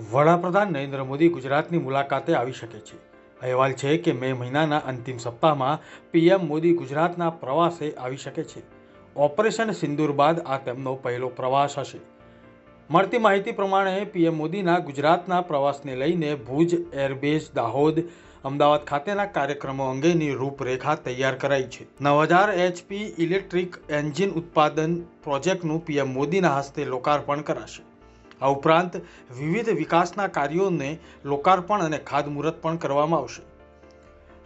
વડાપ્રધાન નરેન્દ્ર મોદી ગુજરાતની મુલાકાતે આવી શકે છે. અહેવાલ છે કે મે મહિનાના અંતિમ સપ્તાહમાં પીએમ મોદી ગુજરાતના પ્રવાસે આવી શકે છે. ઓપરેશન સિંદૂર બાદ આ તેમનો પહેલો પ્રવાસ હશે. મળતી માહિતી પ્રમાણે પીએમ મોદીના ગુજરાતના પ્રવાસને લઈને ભુજ એરબેઝ, દાહોદ, અમદાવાદ ખાતેના કાર્યક્રમો અંગેની રૂપરેખા તૈયાર કરાઈ છે. 9000 HP ઇલેક્ટ્રિક એન્જિન ઉત્પાદન પ્રોજેક્ટનું પીએમ મોદીના હસ્તે લોકાર્પણ કરાશે. આ ઉપરાંત વિવિધ વિકાસના કાર્યોને લોકાર્પણ અને ખાતમુહૂર્ત પણ કરવામાં આવશે.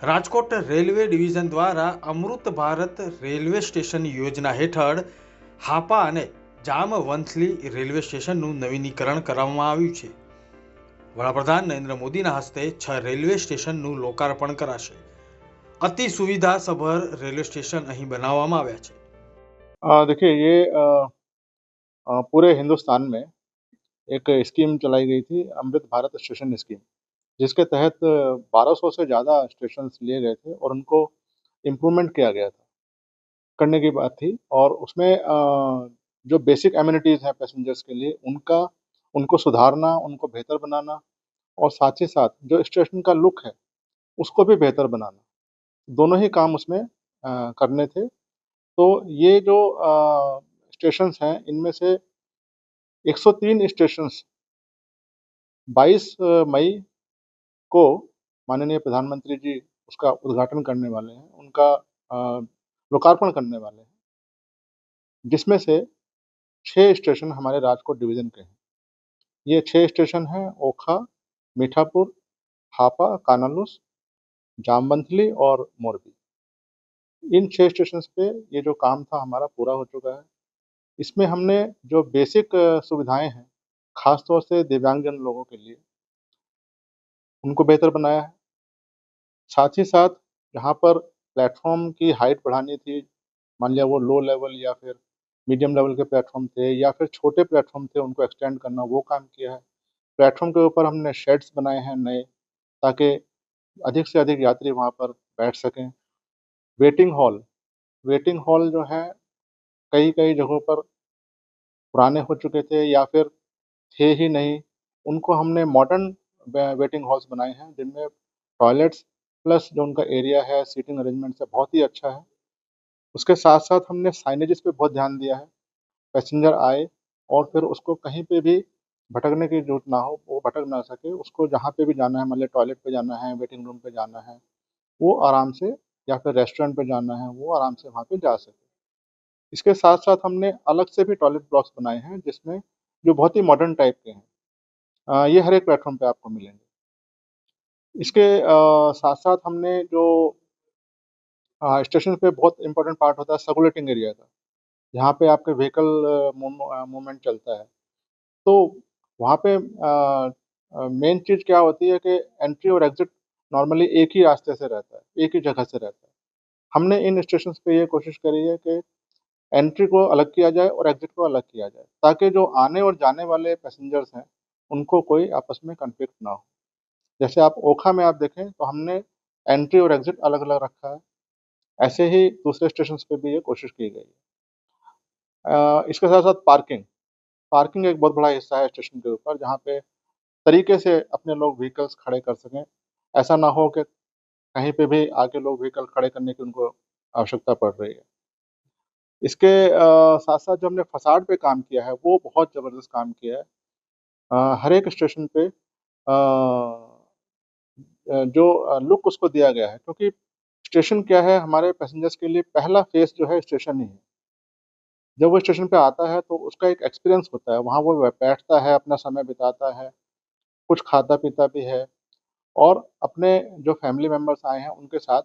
રાજકોટ રેલવે ડિવિઝન દ્વારા અમૃત ભારત રેલવે સ્ટેશન યોજના હેઠળ હાપા અને જામવંથલી રેલવે સ્ટેશનનું નવીનીકરણ કરવામાં આવ્યું છે. વડાપ્રધાન નરેન્દ્ર મોદીના હસ્તે 6 રેલવે સ્ટેશનનું લોકાર્પણ કરાશે. અતિ સુવિધાસભર રેલવે સ્ટેશન અહીં બનાવવામાં આવ્યા છે. देखिए ये पूरे हिंदुस्तान में एक स्कीम चलाई गई थी, अमृत भारत स्टेशन स्कीम, जिसके तहत 1200 से ज़्यादा स्टेशंस लिए गए थे और उनको इम्प्रूवमेंट किया गया था, करने की बात थी। और उसमें जो बेसिक एमिनिटीज़ हैं पैसेंजर्स के लिए उनको सुधारना, उनको बेहतर बनाना और साथ ही साथ जो स्टेशन का लुक है, उसको भी बेहतर बनाना, दोनों ही काम उसमें करने थे। तो ये जो स्टेशंस हैं, इनमें से 103 स्टेशंस 22 मई को माननीय प्रधानमंत्री जी उसका उद्घाटन करने वाले हैं, उनका लोकार्पण करने वाले हैं, जिसमें से 6 स्टेशन हमारे राजकोट डिवीज़न के हैं। ये 6 स्टेशन हैं ओखा, मीठापुर, हापा, कानालूस, जामवंथली और मोरबी। इन 6 स्टेशंस पे ये जो काम था हमारा पूरा हो चुका है। इसमें हमने जो बेसिक सुविधाएँ हैं, ख़ास तौर से दिव्यांगजन लोगों के लिए, उनको बेहतर बनाया है। साथ ही साथ जहाँ पर प्लेटफ़ॉर्म की हाइट बढ़ानी थी, मान लिया वो लो लेवल या फिर मीडियम लेवल के प्लेटफ़ॉर्म थे या फिर छोटे प्लेटफ़ॉर्म थे, उनको एक्सटेंड करना, वो काम किया है। प्लेटफ़ॉर्म के ऊपर हमने शेड्स बनाए हैं नए, ताकि अधिक से अधिक यात्री वहाँ पर बैठ सकें। वेटिंग हॉल जो है, कई जगहों पर पुराने हो चुके थे या फिर थे ही नहीं, उनको हमने मॉडर्न वेटिंग हॉल्स बनाए हैं, जिनमें टॉयलेट्स प्लस जो उनका एरिया है, सीटिंग अरेंजमेंट्स है, बहुत ही अच्छा है। उसके साथ-साथ हमने साइनेजेस पे बहुत ध्यान दिया है। पैसेंजर आए और फिर उसको कहीं पे भी भटकने की ज़रूरत ना हो, वो भटक ना सके। उसको जहाँ पे भी जाना है, मान लिया टॉयलेट पे जाना है, वेटिंग रूम पे जाना है, वो आराम से, या फिर रेस्टोरेंट पे जाना है, वो आराम से वहाँ पे जा सके। इसके साथ-साथ हमने अलग से भी टॉयलेट ब्लॉक्स बनाए हैं, जिसमें जो बहुत ही मॉडर्न टाइप के हैं। ये हर एक प्लेटफ़ॉर्म पे आपको मिलेंगे। इसके साथ-साथ हमने जो स्टेशन पे बहुत इम्पोर्टेंट पार्ट होता है सर्कुलेटिंग एरिया का, जहाँ पे आपके व्हीकल मूवमेंट चलता है। तो वहाँ पे मेन चीज़ क्या होती है कि एंट्री और एग्ज़िट नॉर्मली एक ही रास्ते से रहता है, एक ही जगह से रहता है। हमने इन स्टेशंस पे ये कोशिश करी है कि एंट्री को अलग किया जाए और एग्ज़िट को अलग किया जाए, ताकि जो आने और जाने वाले पैसेंजर्स हैं, उनको कोई आपस में कॉन्फ्लिक्ट ना हो। जैसे आप ओखा में आप देखें तो हमने एंट्री और एग्ज़िट अलग-अलग रखा है। ऐसे ही दूसरे स्टेशंस पे भी ये कोशिश की गई है। इसके साथ-साथ पार्किंग एक बहुत बड़ा हिस्सा है स्टेशन के ऊपर, जहाँ पे तरीके से अपने लोग व्हीकल्स खड़े कर सकें। ऐसा ना हो कि कहीं पे भी आके लोग व्हीकल खड़े करने की उनको आवश्यकता पड़ रही है। इसके साथ-साथ जो हमने फ़साड पे काम किया है, वो बहुत ज़बरदस्त काम किया है। हर एक स्टेशन पे जो लुक उसको दिया गया है, क्योंकि स्टेशन क्या है, हमारे पैसेंजर्स के लिए पहला फ़ेस जो है स्टेशन ही है। जब वो स्टेशन पे आता है तो उसका एक एक्सपीरियंस होता है, वहाँ वो बैठता है, अपना समय बिताता है, कुछ खाता-पीता भी है और अपने जो फैमिली मेंबर्स आए हैं उनके साथ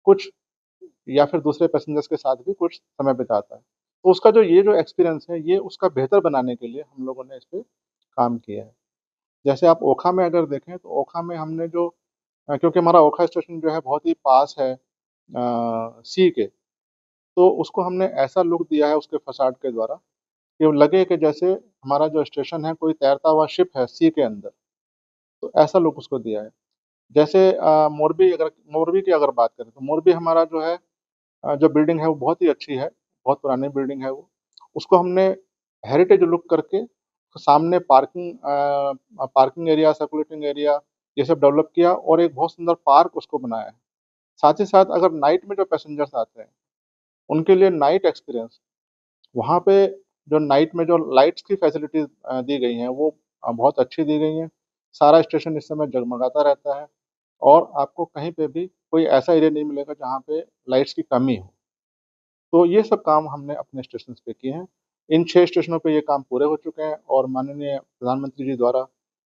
कुछ, या फिर दूसरे पैसेंजर्स के साथ भी कुछ समय बिताता है। तो उसका जो ये जो एक्सपीरियंस है, ये उसका बेहतर बनाने के लिए हम लोगों ने इस पे काम किया है। जैसे आप ओखा में अगर देखें तो ओखा में हमने जो क्योंकि हमारा ओखा स्टेशन जो है बहुत ही पास है सी के, तो उसको हमने ऐसा लुक दिया है उसके फ़साड के द्वारा कि वो लगे कि जैसे हमारा जो स्टेशन है कोई तैरता हुआ शिप है सी के अंदर, तो ऐसा लुक उसको दिया है। जैसे मोरबी की अगर बात करें तो मोरबी हमारा जो है जो बिल्डिंग है वो बहुत ही अच्छी है, बहुत पुरानी बिल्डिंग है वो। उसको हमने हेरिटेज लुक करके सामने पार्किंग एरिया, सर्कुलेटिंग एरिया ये सब डेवलप किया और एक बहुत सुंदर पार्क उसको बनाया है। साथ ही साथ अगर नाइट में जो पैसेंजर्स आते हैं, उनके लिए नाइट एक्सपीरियंस वहाँ पे जो नाइट में जो लाइट्स की फैसिलिटीज़ दी गई हैं, वो बहुत अच्छी दी गई हैं। सारा स्टेशन इस समय जगमगाता रहता है और आपको कहीं पे भी कोई ऐसा एरिया नहीं मिलेगा जहाँ पे लाइट्स की कमी हो। तो ये सब काम हमने अपने स्टेशंस पे किए हैं। इन 6 स्टेशनों पे ये काम पूरे हो चुके हैं और माननीय प्रधानमंत्री जी द्वारा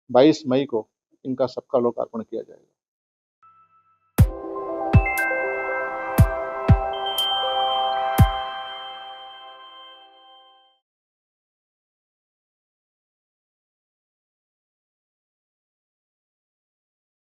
22 मई को इनका सबका लोकार्पण किया जाएगा।